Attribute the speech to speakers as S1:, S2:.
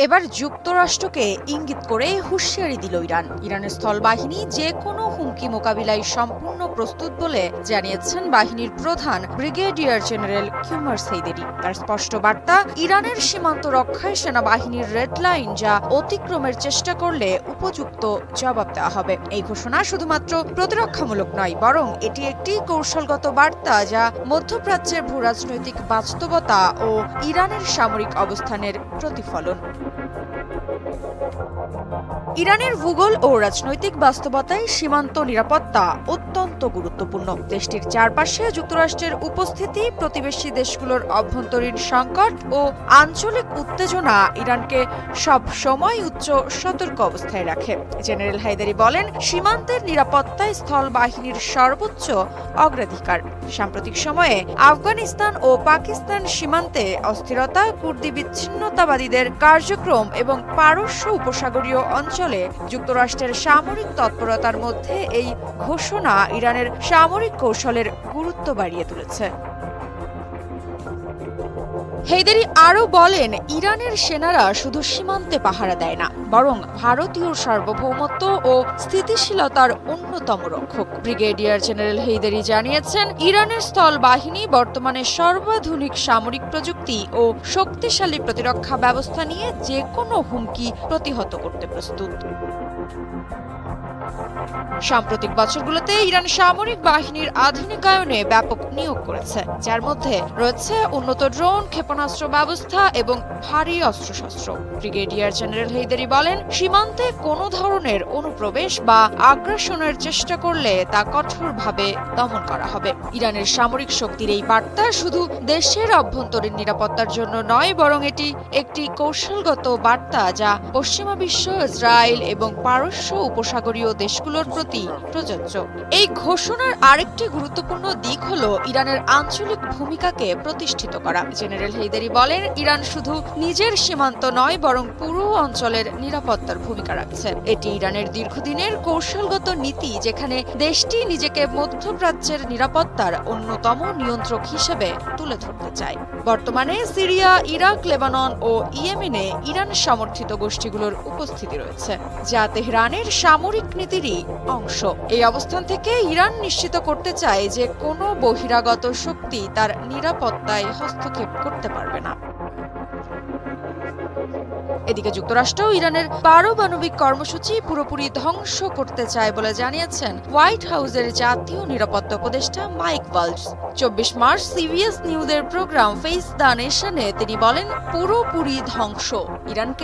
S1: এবার যুক্তরাষ্ট্রকে ইঙ্গিত করে হুঁশিয়ারি দিল ইরানের স্থলবাহিনী যে কোনো হুমকি মোকাবিলায় সম্পূর্ণ প্রস্তুত বলে জানিয়েছেন বাহিনীর প্রধান ব্রিগেডিয়ার জেনারেল কিমার সেইদেরি। তার স্পষ্ট বার্তা, ইরানের সীমান্ত রক্ষায় সেনাবাহিনীর রেড লাইন যা অতিক্রমের চেষ্টা করলে উপযুক্ত জবাব দেওয়া হবে। এই ঘোষণা শুধুমাত্র প্রতিরক্ষামূলক নয়, বরং এটি একটি কৌশলগত বার্তা যা মধ্যপ্রাচ্যের ভূরাজনৈতিক বাস্তবতা ও ইরানের সামরিক অবস্থানের প্রতিফলন। ইরানের ভূগোল ও রাজনৈতিক বাস্তবতায় সীমান্ত নিরাপত্তা অত্যন্ত গুরুত্বপূর্ণ। দেশটির চারপাশে যুক্তরাষ্ট্রের উপস্থিতি, প্রতিবেশী দেশগুলোর অভ্যন্তরীণ সংকট ও আঞ্চলিক উত্তেজনা ইরানকে সব সময় উচ্চ সতর্ক অবস্থায় রাখে। জেনারেল হায়দারি বলেন, সীমান্তের নিরাপত্তায় স্থল বাহিনীর সর্বোচ্চ অগ্রাধিকার। সাম্প্রতিক সময়ে আফগানিস্তান ও পাকিস্তান সীমান্তে অস্থিরতা, কুর্দি বিচ্ছিন্নতাবাদীদের কার্যক্রম এবং পারস্য উপসাগরীয় অঞ্চলে যুক্তরাষ্ট্রের সামরিক তৎপরতার মধ্যে এই ঘোষণা ইরানের সামরিক কৌশলের গুরুত্ব বাড়িয়ে তুলেছে। হেইদারি আরও বলেন, ইরানের সেনারা শুধু সীমান্তে পাহারা দেয় না, বরং ভারতীয় সার্বভৌমত্ব ও স্থিতিশীলতার অন্যতম রক্ষক। ব্রিগেডিয়ার জেনারেল হেইদারি জানিয়েছেন, ইরানের স্থল বাহিনী বর্তমানে সর্বাধুনিক সামরিক প্রযুক্তি ও শক্তিশালী প্রতিরক্ষা ব্যবস্থা নিয়ে যে কোনো হুমকি প্রতিহত করতে প্রস্তুত। সাম্প্রতিক বছরগুলোতে ইরান সামরিক বাহিনীর আধুনিকায়নে ব্যাপক নিয়োগ করেছে, যার মধ্যে রয়েছে উন্নত ড্রোন, ক্ষেপণাস্ত্র ব্যবস্থা এবং ভারী অস্ত্রশস্ত্র। ব্রিগেডিয়ার জেনারেল হেইদারি বলেন, সীমান্তে কোনো ধরনের অনুপ্রবেশ বা আগ্রাসনের চেষ্টা করলে তা কঠোরভাবে দমন করা হবে। ইরানের সামরিক শক্তির এই বার্তা শুধু দেশের অভ্যন্তরীণ নিরাপত্তার জন্য নয়, বরং এটি একটি কৌশলগত বার্তা যা পশ্চিমা বিশ্ব, ইসরায়েল এবং পারস্য উপসাগরীয় দেশগুলোর প্রতি প্রযোজ্য। এই ঘোষণার আরেকটি গুরুত্বপূর্ণ দিক হল ইরানের আঞ্চলিক ভূমিকাকে প্রতিষ্ঠিত করা। জেনারেল হেইদারি বলেন, ইরান শুধু নিজের সীমান্ত নয়, বরং পুরো অঞ্চলের নিরাপত্তার ভূমিকা রাখছে। এটি ইরানের দীর্ঘদিনের কৌশলগত নীতি, যেখানে দেশটি নিজেকে মধ্যপ্রাচ্যের নিরাপত্তার অন্যতম নিয়ন্ত্রক হিসেবে তুলে ধরতে চায়। বর্তমানে সিরিয়া, ইরাক, লেবানন ও ইয়েমেনে ইরান সমর্থিত গোষ্ঠীগুলোর উপস্থিতি রয়েছে, যা তেহরানের সামরিক নীতিরই অংশ। এই অবস্থান থেকে ইরান নিশ্চিত করতে চায় যে কোনো বহিরাগত শক্তি তার নিরাপত্তায় হস্তক্ষেপ করতে পারবে না। এদিকে যুক্তরাষ্ট্র ইরানের পারমাণবিক কর্মসূচি পুরোপুরি ধ্বংস করতে চায় বলে জানিয়েছেন হোয়াইট হাউসের জাতীয় নিরাপত্তা উপদেষ্টা মাইক ওয়ালজ। 24 মার্চ সিবিএস নিউজের প্রোগ্রাম ফেস দ্য নেশনে তিনি বলেন, পুরোপুরি ধ্বংস ইরানকে